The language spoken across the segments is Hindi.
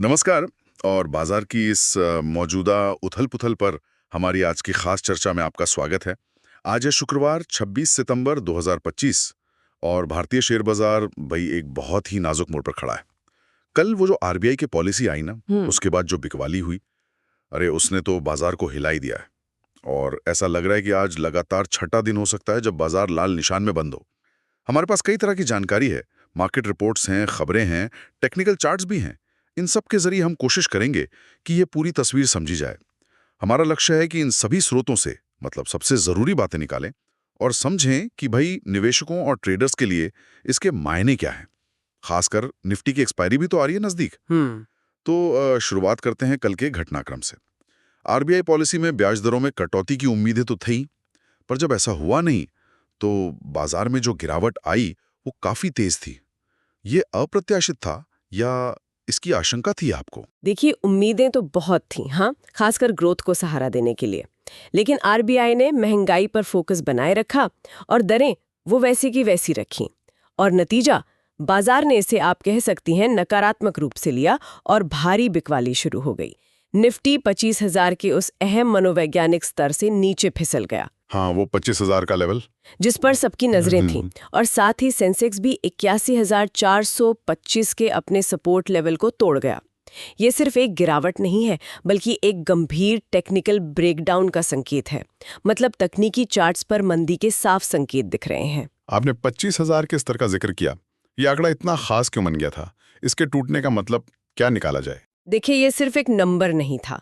नमस्कार। और बाजार की इस मौजूदा उथल-पुथल पर हमारी आज की खास चर्चा में आपका स्वागत है। आज है शुक्रवार 26 सितंबर 2025 और भारतीय शेयर बाजार भई एक बहुत ही नाजुक मोड़ पर खड़ा है। कल वो जो आरबीआई की पॉलिसी आई ना, हम्म। उसके बाद जो बिकवाली हुई, अरे उसने तो बाजार को हिला ही दिया है। और ऐसा लग रहा है कि आज लगातार छठा दिन हो सकता है जब बाजार लाल निशान में बंद हो। हमारे पास कई तरह की जानकारी है, मार्केट रिपोर्ट्स हैं, खबरें हैं, टेक्निकल चार्ट्स भी हैं। इन सब के जरिए हम कोशिश करेंगे कि ये पूरी तस्वीर समझी जाए। हमारा लक्ष्य है कि इन सभी स्रोतों से मतलब सबसे जरूरी बातें निकालें और समझें कि भाई निवेशकों और ट्रेडर्स के लिए इसके मायने क्या हैं। खासकर निफ्टी की एक्सपायरी भी तो आ रही है नजदीक। हम्म। तो शुरुआत करते हैं कल के घटनाक्रम से। आरबीआई पॉलिसी में ब्याज दरों में कटौती की उम्मीदें तो थी, पर जब ऐसा हुआ नहीं तो बाजार में जो गिरावट आई वो काफी तेज थी। ये अप्रत्याशित था या इसकी आशंका थी आपको? देखिए, उम्मीदें तो बहुत थीं, हाँ, खासकर ग्रोथ को सहारा देने के लिए। लेकिन आरबीआई ने महंगाई पर फोकस बनाए रखा और दरें वो वैसी की वैसी रखीं। और नतीजा, बाजार ने इसे आप कह सकती हैं नकारात्मक रूप से लिया और भारी बिकवाली शुरू हो गई। निफ्टी 25,000 के उस अहम मनोवैज्ञानिक स्तर से नीचे फिसल गया, हाँ, वो 25,000 का लेवल। जिस पर सबकी नजरें थीं। और साथ ही सेंसेक्स भी 81,425 के अपने सपोर्ट लेवल को तोड़ गया। ये सिर्फ एक गिरावट नहीं है, बल्कि एक गंभीर टेक्निकल ब्रेकडाउन का संकेत है। मतलब तकनीकी चार्ट्स पर मंदी के साफ संकेत दिख रहे हैं। आपने 25,000 के स्तर का जिक्र किया। ये आंकड़ा इतना खास क्यों बन गया था? इसके टूटने का मतलब क्या निकाला जाए? देखिए, ये सिर्फ एक नंबर नहीं था।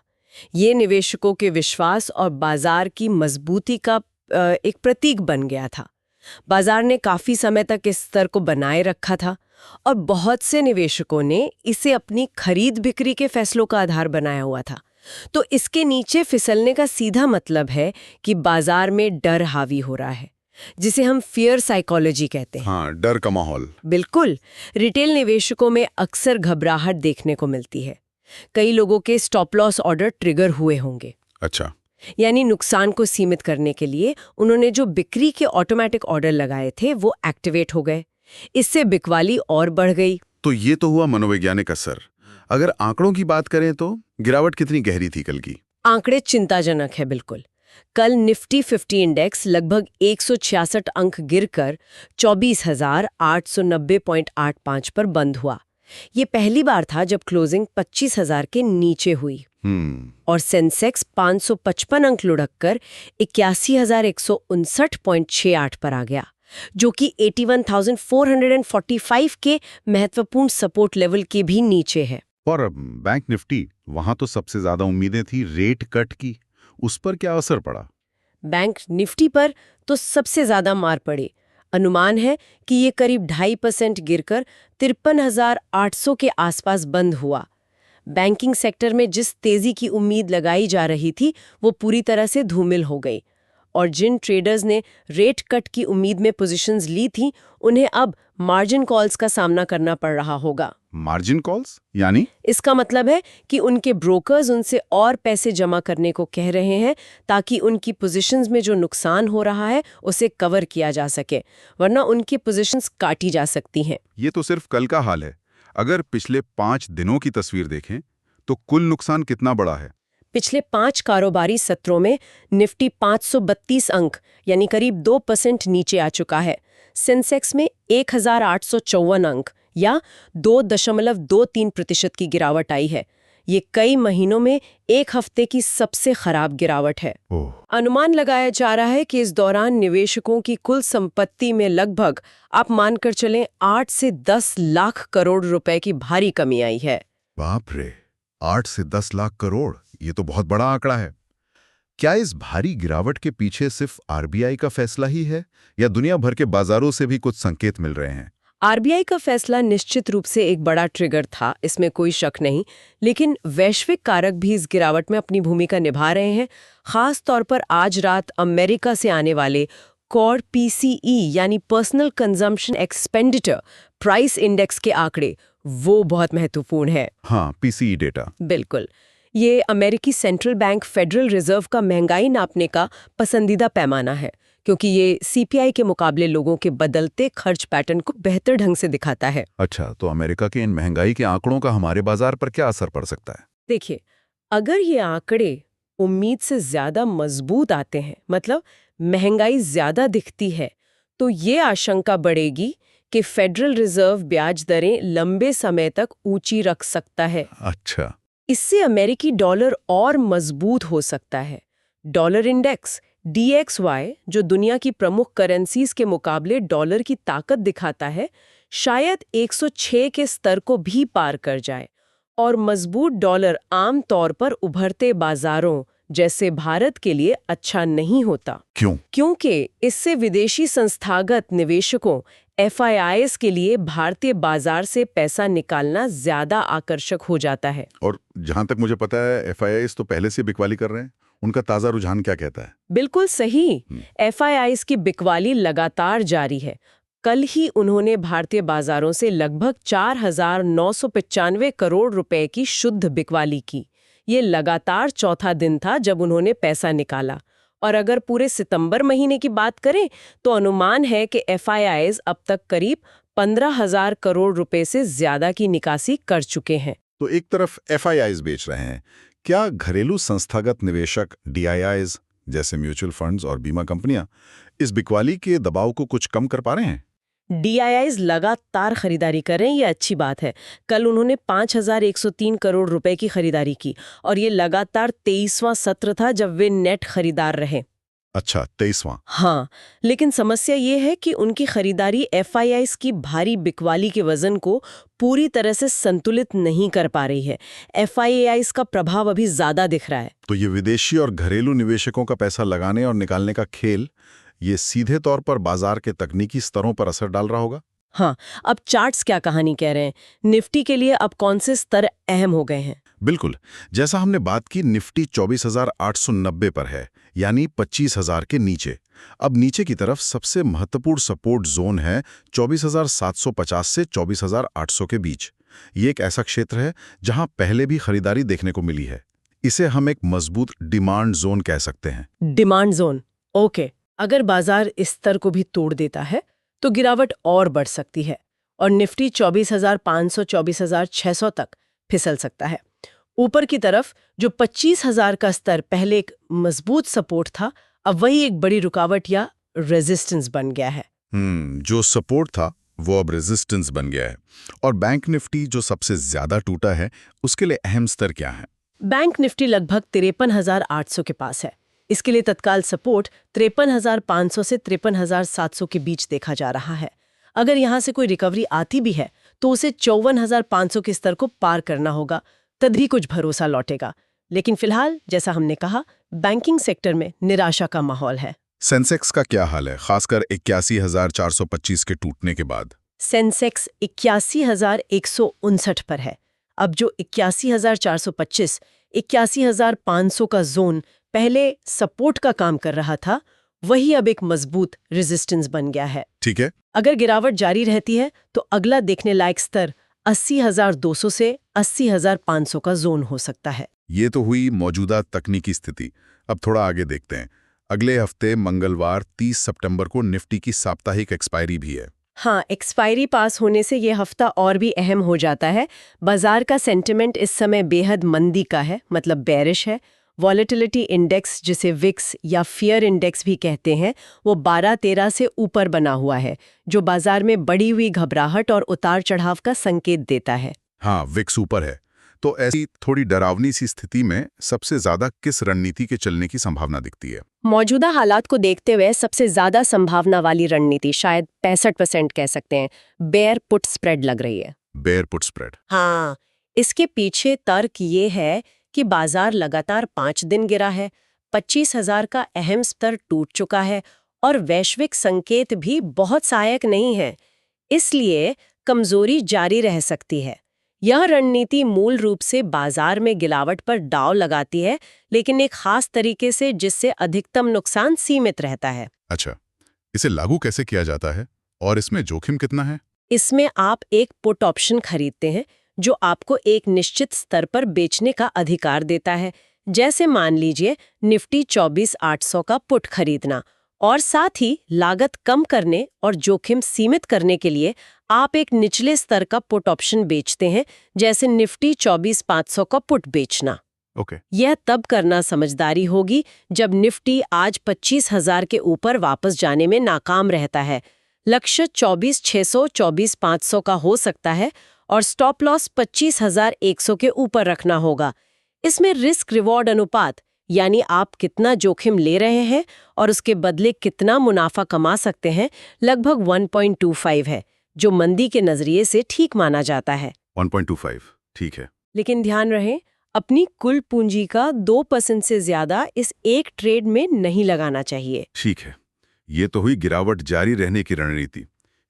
ये निवेशकों के विश्वास और बाजार की मजबूती का एक प्रतीक बन गया था। बाजार ने काफी समय तक इस स्तर को बनाए रखा था और बहुत से निवेशकों ने इसे अपनी खरीद बिक्री के फैसलों का आधार बनाया हुआ था। तो इसके नीचे फिसलने का सीधा मतलब है कि बाजार में डर हावी हो रहा है, जिसे हम फियर साइकोलॉजी कहते हैं। हाँ, डर का माहौल। बिल्कुल। रिटेल निवेशकों में अक्सर घबराहट देखने को मिलती है। कई लोगों के स्टॉप लॉस ऑर्डर ट्रिगर हुए होंगे। अच्छा। यानी नुकसान को सीमित करने के लिए उन्होंने जो बिक्री के ऑटोमेटिक ऑर्डर लगाए थे वो एक्टिवेट हो गए। इससे बिकवाली और बढ़ गई। तो ये तो हुआ मनोवैज्ञानिक असर। अगर आंकड़ों की बात करें तो गिरावट कितनी गहरी थी कल की? आंकड़े चिंताजनक है बिल्कुल। कल निफ्टी 50 इंडेक्स लगभग 166 अंक गिरकर 24,890.85 पर बंद हुआ। ये पहली बार था जब क्लोजिंग 25,000 के नीचे हुई। और सेंसेक्स 555 अंक लुढ़ककर 81,159.68 पर आ गया, जो कि 81,445 के महत्वपूर्ण सपोर्ट लेवल के भी नीचे है। और बैंक निफ्टी, वहां तो सबसे ज्यादा उम्मीदें थी रेट कट की। उस पर क्या असर पड़ा? बैंक निफ्टी पर तो सबसे ज्यादा मार पड़ी। अनुमान है कि ये करीब 2.5% गिरकर 53,800 के आसपास बंद हुआ। बैंकिंग सेक्टर में जिस तेजी की उम्मीद लगाई जा रही थी वो पूरी तरह से धूमिल हो गई। और जिन ट्रेडर्स ने रेट कट की उम्मीद में पोजीशंस ली थी, उन्हें अब मार्जिन कॉल्स का सामना करना पड़ रहा होगा। मार्जिन कॉल्स यानी? इसका मतलब है कि उनके ब्रोकर्स उनसे और पैसे जमा करने को कह रहे हैं ताकि उनकी पोजीशंस में जो नुकसान हो रहा है उसे कवर किया जा सके, वरना उनकी पोजीशंस काटी जा सकती हैं। ये तो सिर्फ कल का हाल है। अगर पिछले 5 दिनों की तस्वीर देखें तो कुल नुकसान कितना बड़ा है? पिछले 5 कारोबारी सत्रों में निफ्टी 532 अंक यानी करीब 2% नीचे आ चुका है। सेंसेक्स में 1,854 अंक या 2.23% की गिरावट आई है। ये कई महीनों में एक हफ्ते की सबसे खराब गिरावट है। अनुमान लगाया जा रहा है कि इस दौरान निवेशकों की कुल संपत्ति में लगभग, आप मानकर चलें, 8 से 10 लाख करोड़ रुपए की भारी कमी आई है। बाप रे, 8 से 10 लाख करोड़, ये तो बहुत बड़ा आंकड़ा है। क्या इस भारी गिरावट के पीछे सिर्फ आरबीआई का फैसला ही है या दुनिया भर के बाजारों से भी कुछ संकेत मिल रहे हैं? आरबीआई का फैसला निश्चित रूप से एक बड़ा ट्रिगर था, इसमें कोई शक नहीं। लेकिन वैश्विक कारक भी इस गिरावट में अपनी भूमिका निभा रहे हैं। खास तौर पर आज रात अमेरिका से आने वाले कोर पीसीई यानी personal consumption expenditure price index के आंकड़े, वो बहुत महत्वपूर्ण है। हाँ, पीसीई डेटा। बिल्कुल। ये अमेरिकी सेंट्रल बैंक फेडरल रिजर्व का महंगाई नापने का पसंदीदा पैमाना है, क्योंकि ये सीपीआई के मुकाबले लोगों के बदलते खर्च पैटर्न को बेहतर ढंग से दिखाता है। अच्छा, तो अमेरिका के इन महंगाई के आंकड़ों का हमारे बाजार पर क्या असर पड़ सकता है? देखिए, अगर ये आंकड़े उम्मीद से ज्यादा मजबूत आते हैं, मतलब महंगाई ज्यादा दिखती है, तो ये आशंका बढ़ेगी कि फेडरल रिजर्व ब्याज दरें लंबे समय तक ऊंची रख सकता है। अच्छा। इससे अमेरिकी डॉलर और मजबूत हो सकता है। डॉलर इंडेक्स DXY, जो दुनिया की प्रमुख करेंसीज के मुकाबले डॉलर की ताकत दिखाता है, शायद 106 के स्तर को भी पार कर जाए। और मजबूत डॉलर आम तौर पर उभरते बाजारों जैसे भारत के लिए अच्छा नहीं होता। क्यों? क्योंकि इससे विदेशी संस्थागत निवेशकों FIIs के लिए भारतीय बाजार से पैसा निकालना ज्यादा आकर्षक हो जाता है। और जहां तक मुझे पता है FIIs तो पहले से बिकवाली कर रहे हैं। उनका ताजा रुझान क्या कहता है? बिल्कुल सही। FIIs की बिकवाली लगातार जारी है। कल ही उन्होंने भारतीय बाजारों से लगभग 4,995 करोड़ रुपए की शुद्ध बिकवाली की। ये लगातार चौथा दिन था जब उन्होंने पैसा निकाला। और अगर पूरे सितंबर महीने की बात करें तो अनुमान है कि FIIs अब तक करीब 15,000 करोड़ रुपए से ज्यादा की निकासी कर चुके हैं। तो एक तरफ FIIs बेच रहे हैं, क्या घरेलू संस्थागत निवेशक DIIs जैसे म्यूचुअल फंड्स और बीमा कंपनियां इस बिकवाली के दबाव को कुछ कम कर पा रहे हैं? DIIs लगातार खरीदारी कर रहे हैं, ये अच्छी बात है। कल उन्होंने 5,103 करोड़ रुपए की खरीदारी की और ये लगातार 23वां सत्र था जब वे नेट खरीदार रहे। अच्छा, 23वां। हाँ, लेकिन समस्या ये है कि उनकी खरीदारी FIIs की भारी बिकवाली के वजन को पूरी तरह से संतुलित नहीं कर पा रही है। FIIs का प्रभाव अभी ज्यादा दिख रहा है। तो ये विदेशी और घरेलू निवेशकों का पैसा लगाने और निकालने का खेल, ये सीधे तौर पर बाजार के तकनीकी स्तरों पर असर डाल रहा होगा? हाँ, अब चार्ट्स क्या कहानी कह रहे हैं। निफ्टी के लिए अब कौन से स्तर अहम हो गए हैं? बिल्कुल, जैसा हमने बात की, निफ्टी 24,890 पर है, यानी 25,000 के नीचे। अब नीचे की तरफ सबसे महत्वपूर्ण सपोर्ट जोन है 24,750 से 24,800 के बीच। ये एक ऐसा क्षेत्र है जहां पहले भी खरीदारी देखने को मिली है। इसे हम एक मजबूत डिमांड जोन कह सकते हैं। Demand zone, okay. अगर बाजार इस स्तर को भी तोड़ देता है तो गिरावट और बढ़ सकती है और निफ्टी 24,500 24,600 तक फिसल सकता है। ऊपर की तरफ जो 25,000 का स्तर पहले एक मजबूत सपोर्ट था, अब वही एक बड़ी रुकावट या रेजिस्टेंस बन गया है। जो सपोर्ट था वो अब रेजिस्टेंस बन गया है। और बैंक निफ्टी जो सबसे ज्यादा टूटा है, उसके लिए अहम स्तर क्या है? बैंक निफ्टी लगभग 53,800 के पास है। इसके लिए तत्काल सपोर्ट 53,500 से 53,700 के बीच देखा जा रहा है। अगर यहां से कोई रिकवरी आती भी है तो उसे 54,500 के स्तर को पार करना होगा, तभी कुछ भरोसा लौटेगा। लेकिन फिलहाल, जैसा हमने कहा, बैंकिंग सेक्टर में निराशा का माहौल है। सेंसेक्स का क्या हाल है, खासकर 81,425 के टूटने के बाद? सेंसेक्स 81,159 पर है। अब जो 81,425, 81,500 का जोन पहले सपोर्ट का काम कर रहा था, वही अब एक मजबूत रेजिस्टेंस बन गया है। ठीक है। अगर गिरावट जारी रहती है तो अगला देखने लायक स्तर 80,200 से 80,500 का जोन हो सकता है। ये तो हुई मौजूदा तकनीकी स्थिति। अब थोड़ा आगे देखते हैं। अगले हफ्ते मंगलवार 30 सितंबर को निफ्टी की साप्ताहिक एक्सपायरी भी है। हाँ, एक्सपायरी पास होने से ये हफ्ता और भी अहम हो जाता है। बाजार का सेंटिमेंट इस समय बेहद मंदी का है, मतलब बेरिश है। वॉलेटिलिटी इंडेक्स, जिसे विक्स या फियर इंडेक्स भी कहते हैं, वो 12-13 से ऊपर बना हुआ है, जो बाजार में बढ़ी हुई घबराहट और उतार चढ़ाव का संकेत देता है। हाँ, विक्स ऊपर है। तो ऐसी थोड़ी डरावनी सी स्थिति में सबसे ज्यादा किस रणनीति के चलने की संभावना दिखती है? मौजूदा हालात को देखते हुए सबसे ज्यादा संभावना वाली रणनीति, शायद 65% कह सकते हैं, बेयर पुट स्प्रेड लग रही है। Bear put spread? हाँ, इसके पीछे तर्क ये है कि बाजार लगातार 5 दिन गिरा है, 25,000 का अहम स्तर टूट चुका है और वैश्विक संकेत भी बहुत सहायक नहीं है। इसलिए कमजोरी जारी रह सकती है। यह रणनीति मूल रूप से बाजार में गिरावट पर दांव लगाती है, लेकिन एक खास तरीके से, जिससे अधिकतम नुकसान सीमित रहता है। अच्छा, इसे लागू कैसे किया जाता है और इसमें जोखिम कितना है? इसमें आप एक पुट ऑप्शन खरीदते हैं जो आपको एक निश्चित स्तर पर बेचने का अधिकार देता है। जैसे मान लीजिए निफ्टी 24,800 का पुट खरीदना, और साथ ही लागत कम करने और जोखिम सीमित करने के लिए आप एक निचले स्तर का पुट ऑप्शन बेचते हैं, जैसे निफ्टी 24,500 का पुट बेचना। ओके। यह तब करना समझदारी होगी जब निफ्टी आज 25,000 के ऊपर वापस जाने में नाकाम रहता है। लक्ष्य 24,600, 24,500 का हो सकता है और स्टॉप लॉस 25,100 के ऊपर रखना होगा। इसमें रिस्क रिवॉर्ड अनुपात, यानी आप कितना जोखिम ले रहे हैं और उसके बदले कितना मुनाफा कमा सकते हैं, लगभग 1.25 है, जो मंदी के नजरिए से ठीक माना जाता है। 1.25 ठीक है। लेकिन ध्यान रहे, अपनी कुल पूंजी का 2% से ज्यादा इस एक ट्रेड में नहीं लगाना चाहिए। ठीक है, ये तो हुई गिरावट जारी रहने की रणनीति।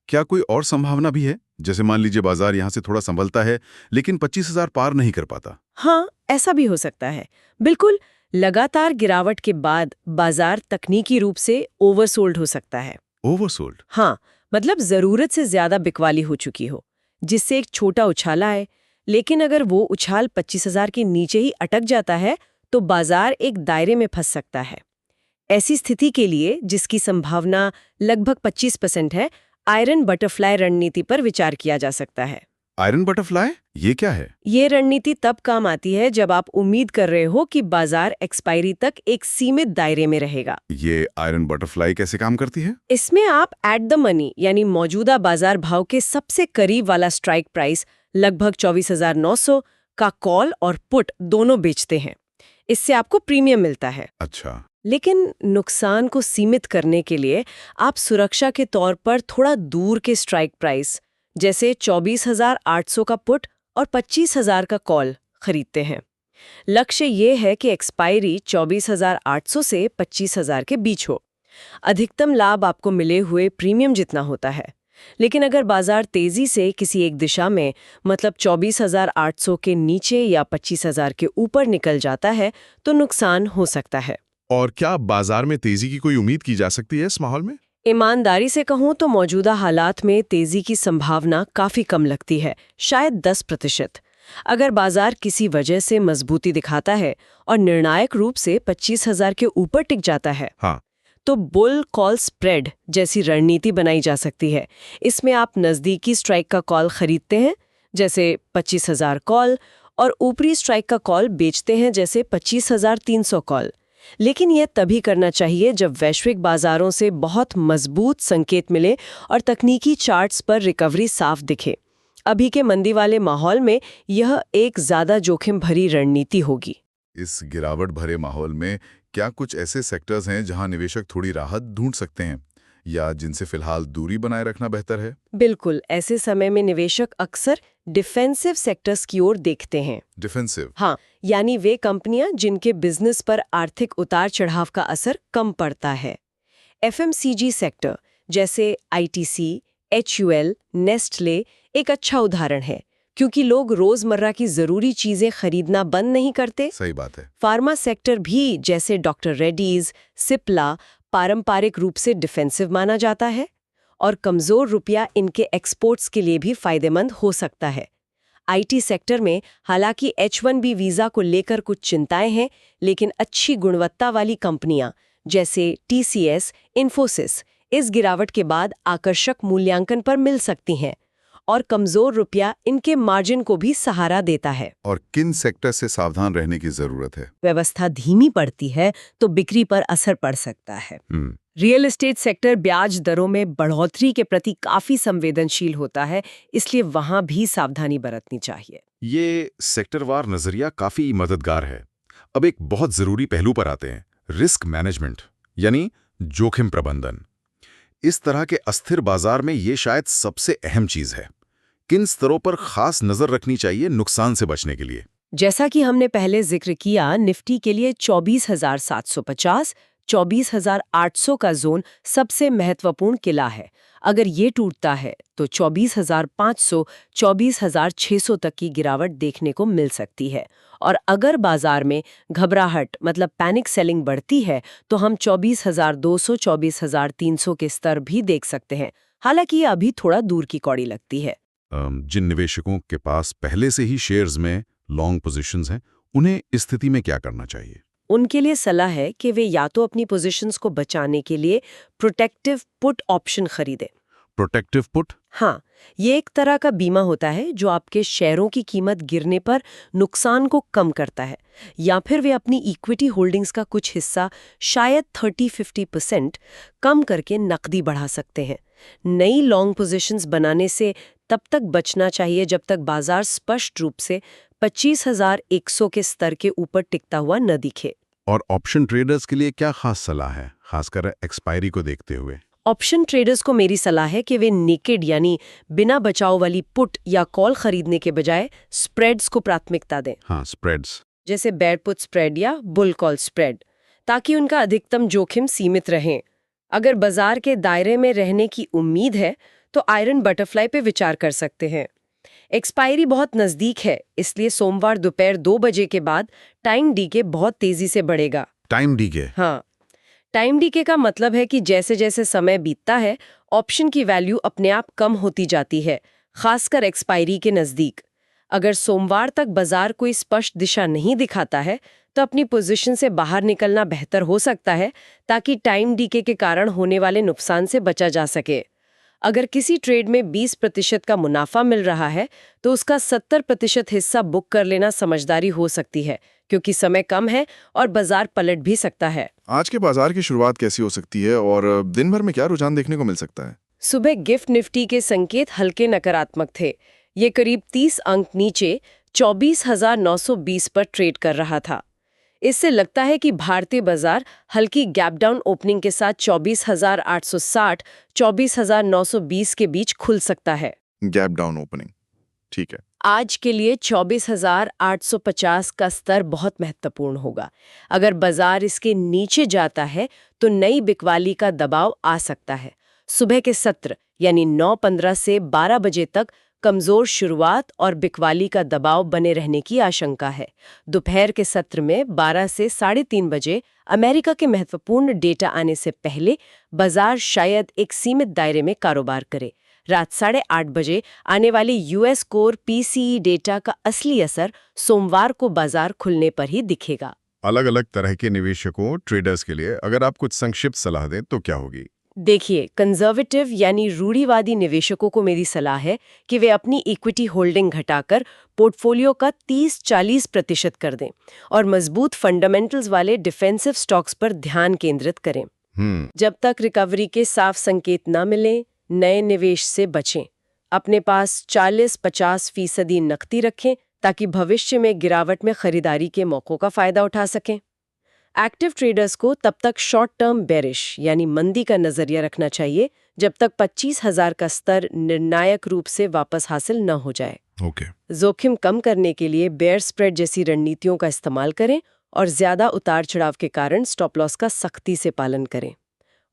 क्या कोई और संभावना भी है? जैसे मान लीजिए बाजार यहाँ से थोड़ा संभलता है लेकिन 25,000 पार नहीं कर पाता। हाँ, ऐसा भी हो सकता है। बिल्कुल, लगातार गिरावट के बाद बाजार तकनीकी रूप से ओवरसोल्ड हो सकता है। ओवरसोल्ड? हाँ, मतलब जरूरत से ज्यादा बिकवाली हो चुकी हो, जिससे एक छोटा उछाल आए। लेकिन अगर वो उछाल 25,000 के नीचे ही अटक जाता है तो बाजार एक दायरे में फंस सकता है। ऐसी स्थिति के लिए, जिसकी संभावना लगभग 25% है, आयरन बटरफ्लाई रणनीति पर विचार किया जा सकता है। Iron butterfly? ये क्या है? ये रणनीति तब काम आती है जब आप उम्मीद कर रहे हो कि बाजार एक्सपायरी तक एक सीमित दायरे में रहेगा। ये आयरन बटरफ्लाई कैसे काम करती है? इसमें आप एट द मनी, यानी मौजूदा बाजार भाव के सबसे करीब वाला स्ट्राइक प्राइस लगभग 24,900 का कॉल और पुट दोनों बेचते हैं। इससे आपको प्रीमियम मिलता है। अच्छा। लेकिन नुकसान को सीमित करने के लिए आप सुरक्षा के तौर पर थोड़ा दूर के स्ट्राइक प्राइस, जैसे 24,800 का पुट और 25,000 का कॉल खरीदते हैं। लक्ष्य ये है कि एक्सपायरी 24,800 से 25,000 के बीच हो। अधिकतम लाभ आपको मिले हुए प्रीमियम जितना होता है। लेकिन अगर बाजार तेजी से किसी एक दिशा में, मतलब 24,800 के नीचे या 25,000 के ऊपर निकल जाता है तो नुकसान हो सकता है। और क्या बाजार में तेजी की कोई उम्मीद की जा सकती है इस माहौल में? ईमानदारी से कहूं तो मौजूदा हालात में तेजी की संभावना काफी कम लगती है, शायद 10%। अगर बाजार किसी वजह से मजबूती दिखाता है और निर्णायक रूप से 25,000 के ऊपर टिक जाता है, हाँ, तो बुल कॉल स्प्रेड जैसी रणनीति बनाई जा सकती है। इसमें आप नजदीकी स्ट्राइक का कॉल खरीदते हैं, जैसे 25,000 कॉल, और ऊपरी स्ट्राइक का कॉल बेचते हैं, जैसे 25,300 कॉल। लेकिन यह तभी करना चाहिए जब वैश्विक बाजारों से बहुत मजबूत संकेत मिले और तकनीकी चार्ट्स पर रिकवरी साफ दिखे। अभी के मंदी वाले माहौल में यह एक ज्यादा जोखिम भरी रणनीति होगी। इस गिरावट भरे माहौल में क्या कुछ ऐसे सेक्टर्स हैं जहां निवेशक थोड़ी राहत ढूंढ सकते हैं या जिनसे फिलहाल दूरी बनाए रखना बेहतर है? बिल्कुल, ऐसे समय में निवेशक अक्सर डिफेंसिव सेक्टर्स की ओर देखते हैं। डिफेंसिव? हाँ, यानी वे कंपनियां जिनके बिजनेस पर आर्थिक उतार चढ़ाव का असर कम पड़ता है। एफएमसीजी सेक्टर जैसे आईटीसी, एचयूएल, नेस्टले एक अच्छा उदाहरण है, क्योंकि लोग रोजमर्रा की जरूरी चीजें खरीदना बंद नहीं करते। सही बात है। फार्मा सेक्टर भी, जैसे डॉक्टर रेड्डीज, सिप्ला, पारंपरिक रूप से डिफेंसिव माना जाता है और कमजोर रुपया इनके एक्सपोर्ट्स के लिए भी फायदेमंद हो सकता है। आईटी सेक्टर में हालांकि H1B वीजा को लेकर कुछ चिंताएं हैं, लेकिन अच्छी गुणवत्ता वाली कंपनियां जैसे TCS, इन्फोसिस इस गिरावट के बाद आकर्षक मूल्यांकन पर मिल सकती हैं और कमजोर रुपया इनके मार्जिन को भी सहारा देता है। और किन सेक्टर से सावधान रहने की जरूरत है? व्यवस्था धीमी पड़ती है तो बिक्री पर असर पड़ सकता है। रियल एस्टेट सेक्टर ब्याज दरों में बढ़ोतरी के प्रति काफी संवेदनशील होता है, इसलिए वहां भी सावधानी बरतनी चाहिए। ये सेक्टरवार नजरिया काफी मददगार है। अब एक बहुत जरूरी पहलू पर आते हैं, रिस्क मैनेजमेंट यानी जोखिम प्रबंधन। इस तरह के अस्थिर बाजार में ये शायद सबसे अहम चीज है। किन स्तरों पर खास नजर रखनी चाहिए नुकसान से बचने के लिए? जैसा कि हमने पहले जिक्र किया, निफ्टी के लिए 24,750, 24,800 का जोन सबसे महत्वपूर्ण किला है। अगर ये टूटता है तो 24,500, 24,600 तक की गिरावट देखने को मिल सकती है। और अगर बाजार में घबराहट, मतलब पैनिक सेलिंग बढ़ती है, तो हम 24,200, 24,300 के स्तर भी देख सकते हैं। हालांकि ये अभी थोड़ा दूर की कौड़ी लगती है। जिन निवेशकों के पास पहले से ही शेयर्स में लॉन्ग पोजीशंस हैं, उन्हें इस स्थिति में क्या करना चाहिए? उनके लिए सलाह है कि वे या तो अपनी पोजीशंस को बचाने के लिए प्रोटेक्टिव पुट ऑप्शन खरीदें। Protective put? हाँ, ये एक तरह का बीमा होता है जो आपके शेयरों की कीमत गिरने पर नुकसान को कम करता है, या फिर वे अपनी इक्विटी होल्डिंग्स का कुछ हिस्सा, शायद 30-50% कम करके नकदी बढ़ा सकते हैं। नई लॉन्ग पोजीशंस बनाने से तब तक बचना चाहिए जब तक बाजार स्पष्ट रूप से 25,100 के स्तर के ऊपर टिकता हुआ न दिखे। और ऑप्शन ट्रेडर्स के लिए क्या खास सलाह है, खासकर एक्सपायरी को देखते हुए? ऑप्शन ट्रेडर्स को मेरी सलाह है कि वे नेकेड यानी बिना बचाव वाली पुट या कॉल खरीदने के बजाय स्प्रेड्स को प्राथमिकता दें। हाँ, स्प्रेड्स। जैसे बेयर पुट स्प्रेड या बुल कॉल स्प्रेड, ताकि उनका अधिकतम जोखिम सीमित रहे। अगर बाजार के दायरे में रहने की उम्मीद है तो आयरन बटरफ्लाई पे विचार कर सकते हैं। एक्सपायरी बहुत नजदीक है, इसलिए सोमवार दोपहर 2 बजे के बाद टाइम डीके बहुत तेजी से बढ़ेगा। Time DK? हाँ, टाइम डीके का मतलब है कि जैसे जैसे समय बीतता है ऑप्शन की वैल्यू अपने आप कम होती जाती है, खासकर एक्सपायरी के नजदीक। अगर सोमवार तक बाजार कोई स्पष्ट दिशा नहीं दिखाता है तो अपनी पोजीशन से बाहर निकलना बेहतर हो सकता है, ताकि टाइम डीके के कारण होने वाले नुकसान से बचा जा सके। अगर किसी ट्रेड में 20% का मुनाफा मिल रहा है तो उसका 70% हिस्सा बुक कर लेना समझदारी हो सकती है, क्योंकि समय कम है और बाजार पलट भी सकता है। आज के बाजार की शुरुआत कैसी हो सकती है और दिन भर में क्या रुझान देखने को मिल सकता है? सुबह गिफ्ट निफ्टी के संकेत हल्के नकारात्मक थे। ये करीब 30 अंक नीचे 24,920 पर ट्रेड कर रहा था। इससे लगता है कि भारतीय बाजार हल्की गैप डाउन ओपनिंग के साथ 24,860, 24,920 के बीच खुल सकता है। गैप डाउन ओपनिंग, ठीक है। आज के लिए 24,850 का स्तर बहुत महत्वपूर्ण होगा। अगर बाजार इसके नीचे जाता है तो नई बिकवाली का दबाव आ सकता है। सुबह के सत्र यानी 9:15 से 12 बजे तक कमजोर शुरुआत और बिकवाली का दबाव बने रहने की आशंका है। दोपहर के सत्र में 12 से 3:30 बजे अमेरिका के महत्वपूर्ण डेटा आने से पहले बाजार शायद एक सीमित दायरे में कारोबार करे। रात 8:30 बजे आने वाले यूएस कोर पीसीई डेटा का असली असर सोमवार को बाजार खुलने पर ही दिखेगा। अलग अलग तरह के निवेशकों, ट्रेडर्स के लिए अगर आप कुछ संक्षिप्त सलाह दें तो क्या होगी? देखिए, कंजर्वेटिव यानी रूढ़िवादी निवेशकों को मेरी सलाह है कि वे अपनी इक्विटी होल्डिंग घटाकर पोर्टफोलियो का 30-40% कर दें और मजबूत फंडामेंटल्स वाले डिफेंसिव स्टॉक्स पर ध्यान केंद्रित करें। जब तक रिकवरी के साफ संकेत न मिले, नए निवेश से बचें। अपने पास 40-50% नकदी रखें ताकि भविष्य में गिरावट में खरीदारी के मौकों का फायदा उठा सकें। एक्टिव ट्रेडर्स को तब तक शॉर्ट टर्म बेरिश यानी मंदी का नजरिया रखना चाहिए जब तक 25,000 का स्तर निर्णायक रूप से वापस हासिल न हो जाए। जोखिम कम करने के लिए बेयर स्प्रेड जैसी रणनीतियों का इस्तेमाल करें और ज्यादा उतार चढ़ाव के कारण स्टॉप लॉस का सख्ती से पालन करें।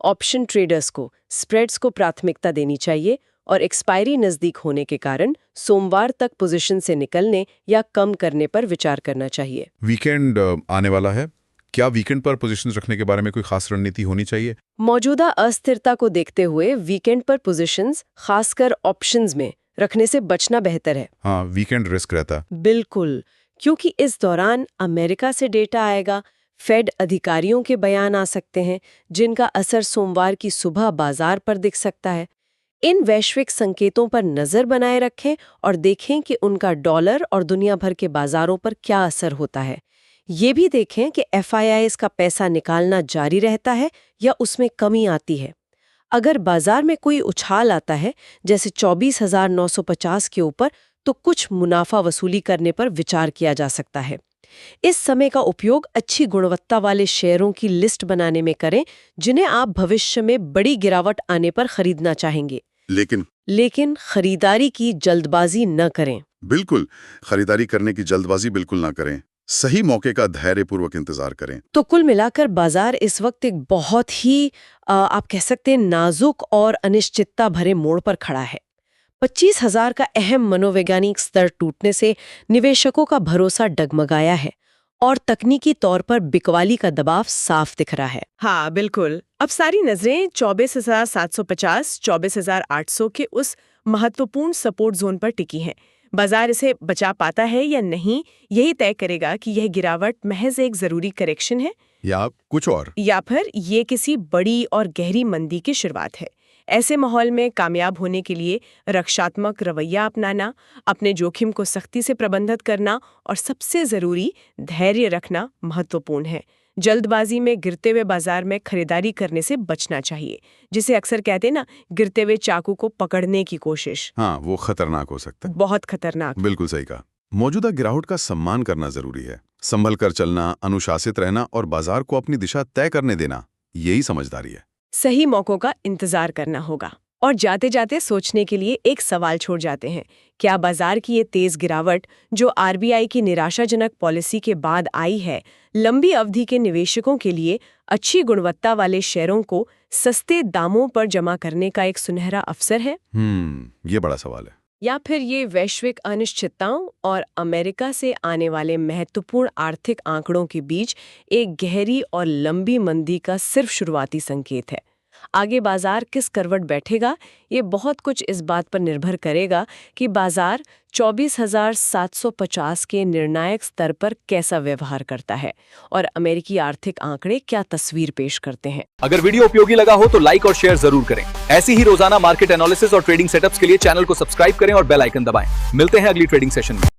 ऑप्शन ट्रेडर्स को स्प्रेड्स को प्राथमिकता देनी चाहिए और एक्सपायरी नजदीक होने के कारण सोमवार तक पोजीशन से निकलने या कम करने पर विचार करना चाहिए। वीकेंड आने वाला है, क्या वीकेंड पर पोजीशंस रखने के बारे में कोई खास रणनीति होनी चाहिए? मौजूदा अस्थिरता को देखते हुए वीकेंड पर पोजीशंस, खासकर ऑप्शंस में रखने से बचना बेहतर है। हाँ, वीकेंड रिस्क रहता। बिल्कुल, क्योंकि इस दौरान अमेरिका से डेटा आएगा, फेड अधिकारियों के बयान आ सकते हैं जिनका असर सोमवार की सुबह बाजार पर दिख सकता है। इन वैश्विक संकेतों पर नजर बनाए रखें और देखें कि उनका डॉलर और दुनिया भर के बाजारों पर क्या असर होता है। ये भी देखें कि FIIs का पैसा निकालना जारी रहता है या उसमें कमी आती है। अगर बाजार में कोई उछाल आता है जैसे 24,950 के ऊपर, तो कुछ मुनाफा वसूली करने पर विचार किया जा सकता है। इस समय का उपयोग अच्छी गुणवत्ता वाले शेयरों की लिस्ट बनाने में करें जिन्हें आप भविष्य में बड़ी गिरावट आने पर खरीदना चाहेंगे। लेकिन खरीदारी की जल्दबाजी न करें। बिल्कुल, खरीदारी करने की जल्दबाजी बिल्कुल ना करें। सही मौके का धैर्यपूर्वक इंतजार करें। तो कुल मिलाकर बाजार इस वक्त एक बहुत ही आप कह सकते हैं नाजुक और अनिश्चितता भरे मोड़ पर खड़ा है। 25,000 का अहम मनोवैज्ञानिक स्तर टूटने से निवेशकों का भरोसा डगमगाया है और तकनीकी तौर पर बिकवाली का दबाव साफ दिख रहा है। हाँ बिल्कुल, अब सारी नजरें 24,750, 24,800 के उस महत्वपूर्ण सपोर्ट जोन पर टिकी हैं। बाजार इसे बचा पाता है या नहीं, यही तय करेगा कि यह गिरावट महज एक जरूरी करेक्शन है या कुछ और। या फिर ये किसी बड़ी और गहरी मंदी की शुरुआत है। ऐसे माहौल में कामयाब होने के लिए रक्षात्मक रवैया अपनाना, अपने जोखिम को सख्ती से प्रबंधित करना और सबसे जरूरी धैर्य रखना महत्वपूर्ण है। जल्दबाजी में गिरते हुए बाजार में खरीदारी करने से बचना चाहिए, जिसे अक्सर कहते हैं ना, गिरते हुए चाकू को पकड़ने की कोशिश। हाँ, वो खतरनाक हो सकता है। बहुत खतरनाक। बिल्कुल सही कहा। मौजूदा गिरावट का सम्मान करना जरूरी है। संभल कर चलना, अनुशासित रहना और बाजार को अपनी दिशा तय करने देना, यही समझदारी है। सही मौकों का इंतजार करना होगा। और जाते जाते सोचने के लिए एक सवाल छोड़ जाते हैं, क्या बाजार की ये तेज गिरावट जो आरबीआई की निराशाजनक पॉलिसी के बाद आई है, लंबी अवधि के निवेशकों के लिए अच्छी गुणवत्ता वाले शेयरों को सस्ते दामों पर जमा करने का एक सुनहरा अवसर है? ये बड़ा सवाल है। या फिर ये वैश्विक अनिश्चितताओं और अमेरिका से आने वाले महत्वपूर्ण आर्थिक आंकड़ों के बीच एक गहरी और लंबी मंदी का सिर्फ शुरुआती संकेत है? आगे बाजार किस करवट बैठेगा, ये बहुत कुछ इस बात पर निर्भर करेगा कि बाजार 24,750 के निर्णायक स्तर पर कैसा व्यवहार करता है और अमेरिकी आर्थिक आंकड़े क्या तस्वीर पेश करते हैं। अगर वीडियो उपयोगी लगा हो तो लाइक और शेयर जरूर करें। ऐसी ही रोजाना मार्केट एनालिसिस और ट्रेडिंग सेटअप्स के लिए चैनल को सब्सक्राइब करें और बेल आइकन दबाएं। मिलते हैं अगली ट्रेडिंग सेशन में।